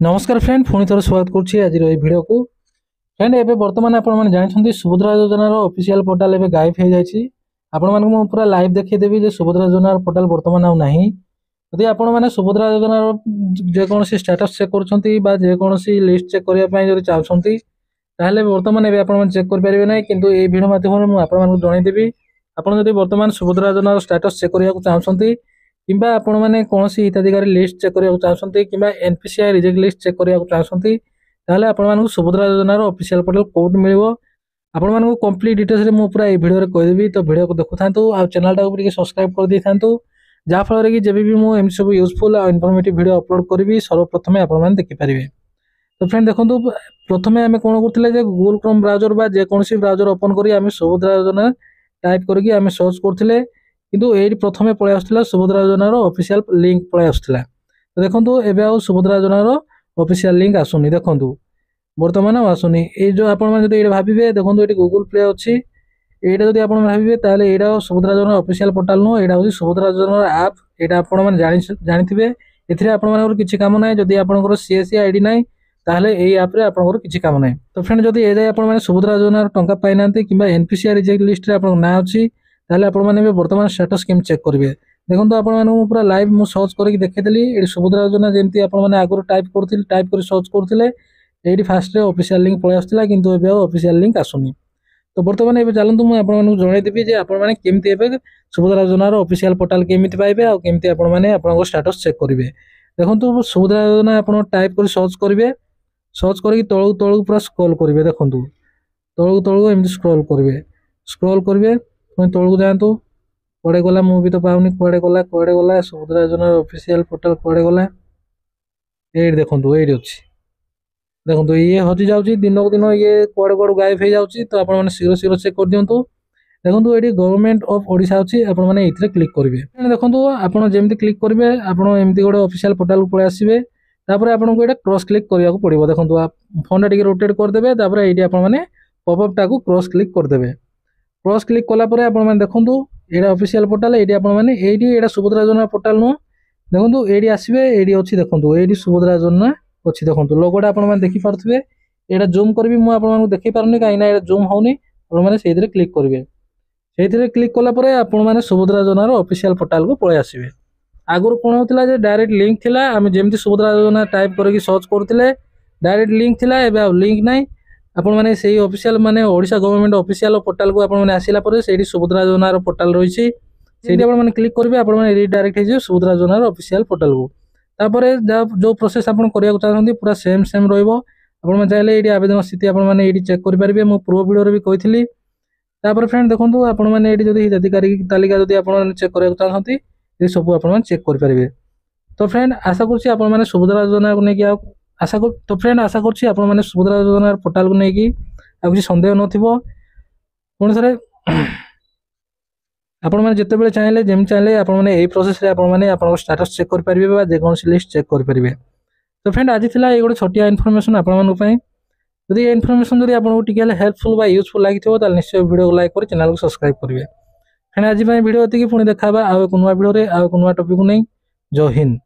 नमस्कार फ्रेंड पुणी थोड़ा स्वागत करुच्ची आज भिडियो को फ्रेंड एबे वर्तमान आपण माने जानछंती सुभद्रा योजना रो ऑफिशियल पोर्टल एबे गायब हो जायछि। आपण मानक मु पूरा लाइव देखि देबी जे सुभद्रा योजना रो पोर्टल वर्तमान आउ नाही। यदि आपण माने सुभद्रा योजना रो जे कोनसी स्टेटस चेक करछंती बा जे कोनसी लिस्ट चेक करिया पय जदि चाहछंती ताहले वर्तमान एबे आपण माने चेक कर परिबे नै, किंतु ए भिडियो माध्यम मु आपण मानक जणाई देबी। आपण जदि वर्तमान सुभद्रा योजना रो स्टेटस चेक करिया को चाहछंती किंबा आपण माने कोनसी हिताधिकारी लिस्ट चेक करिया को चाहछंती किंबा एनपीसीआई रिजेक्ट लिस्ट चेक करिया को चाहछंती ताहले आपण मानक सुभद्रा योजना रो ऑफिशियल पोर्टल कोड मिलिबो। आपण मानक कंप्लीट डिटेल्स रे मु पूरा ए वीडियो रे कहि देबी, तो वीडियो को देखुथांतु आ चैनल टा ऊपर के सब्सक्राइब कर दिथांतु जा फल रे कि जेबे भी मु एम सब यूजफुल आ इन्फॉर्मेटिव वीडियो अपलोड करबी सर्वप्रथमे आपण माने देखि परिबे। तो फ्रेंड देखंतु प्रथमे हमें कोन करथिले जे गूगल क्रोम ब्राउजर बा जे कोनसी ब्राउजर ओपन करी हमें सुभद्रा योजना टाइप करके हमें सर्च करथिले, किंतु एडी प्रथमे पळे आस्तला सुभद्रा योजना रो ऑफिशियल लिंक पळे आस्तला। तो देखंतु एबे आ सुभद्रा योजना रो ऑफिशियल लिंक आसुनी। देखंतु वर्तमान आसुनी ए जो आपण माने जदि ए भाबिबे देखंतु एटी गूगल प्ले अछि, एटा जदि आपण भाबिबे ताले एडा सुभद्रा योजना ऑफिशियल पोर्टल नो, एडा होची सुभद्रा योजना ऐप। एटा आपण माने जानिथिबे एथिरे आपण माने किछि काम नै। जदि आपनकर सीएससी आईडी नै ताहले एई ऐप रे आपनकर किछि काम नै। तो फ्रेंड जदि ए जाय आपण माने सुभद्रा योजना रो टंका पाइ नांती किबा एनपीसीआई रिजेक्ट लिस्ट रे आपण ना अछि ताहले आपण माने वर्तमान स्टेटस केम चेक करिवे। देखंतु आपण माने पूरा लाइव मु सर्च करके देखैतली ए सुभद्रा योजना जेंती आपण माने आगुर टाइप करि सर्च करथिले एडी फास्ट रे ऑफिशियल लिंक पळे आस्तला, किंतु एबे ऑफिशियल लिंक आसुनी। तो वर्तमान एबे चलंतु मु आपण माने जणाई देबी जे आपण माने केमती एबे सुभद्रा योजना रो ऑफिशियल पोर्टल केमिति पाइबे आ केमती आपण माने आपन स्टेटस चेक करिवे। देखंतु सुभद्रा योजना आपण टाइप करि सर्च करिवे, सर्च करके तळु तळु पूरा स्क्रॉल करिवे। देखंतु तळु तळु एमति स्क्रॉल करिवे पुଣି तळु जांतु कोडे गला मु भी तो पाउनी कोडे गला सुभद्रा योजना ऑफिशियल पोर्टल कोडे गला एडी देखंतु एडी अछि। देखंतु ये हजि जाउची दिन को दिन ये कोडे कोड गायब हो जाउची। तो आपण माने शीघ्र चेक कर दियंतु। देखंतु एडी गवर्नमेंट ऑफ ओडिशा अछि, आपण माने इथरे क्लिक करिवे। देखंतु आपण जेमति क्लिक करिवे आपण एमति गोडे ऑफिशियल पोर्टल को पळे आसीबे। तापर आपण को एटा क्रॉस क्लिक करिया को पड़िबो। देखंतु आप फोन टिके रोटेट कर देबे, तापर एडी आपण माने पॉपअप टा को क्रॉस क्लिक कर देबे। क्रॉस क्लिक कला परे आपण माने देखंतु एडा ऑफिशियल पोर्टल एडी आपण माने एडी एडा सुभद्रा योजना पोर्टल नो। देखंतु एडी आसीबे एडी अछि। देखंतु एडी सुभद्रा योजना अछि। देखंतु लोगोटा आपण माने देखि पारथबे। एडा जूम करबी मु आपण माने देखि पारनी काई ना एडा जूम होउनी। आपण माने सेइथिरे क्लिक करिवे। सेइथिरे क्लिक कला परे आपण माने सुभद्रा योजना रो ऑफिशियल पोर्टल को पळे आसीबे। आगुर कोन होतला जे डायरेक्ट लिंक थिला, हम जेमति सुभद्रा योजना टाइप करके सर्च करथिले डायरेक्ट लिंक थिला, एबे आ लिंक नै। आपण माने सेही ऑफिशियल माने ओडिशा गवर्नमेंट ऑफिशियल पोर्टल को आपण माने आसिला परे सेही सुभद्रा योजना रो पोर्टल रहिछि। सेही आपण माने क्लिक करबे, आपण माने रिडायरेक्ट हे जे सुभद्रा योजना रो ऑफिशियल पोर्टल को। तापरे जो प्रोसेस आपण करिया को चाहथि पूरा सेम रहइबो। आपण माने चाहिले एडी आवेदन स्थिति आपण माने एडी चेक करि परिबे। मु प्रो वीडियो रे भी कहिथिली। तापर फ्रेंड देखंतु आपण माने एडी जदि हिताधिकारी तालिका जदि आपण माने चेक करिया को चाहथि ए सब आपण माने चेक करि परिबे। तो फ्रेंड आशा करछि आपण माने सुभद्रा योजना को नै कि तो फ्रेंड आशा करछि आपण माने सुभद्रा योजना पोर्टल को नै कि आ किछि संदेह नथिबो। कोन सरे आपण माने जते बेले चाहिले जेम चाहिले आपण माने एई प्रोसेस रे आपण माने आपण स्टेटस चेक कर परिबे बा जे कोनसी लिस्ट चेक कर परिबे। तो फ्रेंड आज थिला ए गोटे छोटिया इन्फॉर्मेशन आपण मानु पई। यदि ए इन्फॉर्मेशन जदि आपण को टिके हेल्पफुल बा यूजफुल लागिथिबो ताल निश्चय वीडियो को लाइक कर चैनल को सब्सक्राइब करिवे। फ्रेंड आज पई वीडियो एति कि पुणी देखाबा आ एक नुवा वीडियो रे आ एक नुवा टॉपिक को नै। जय हिंद।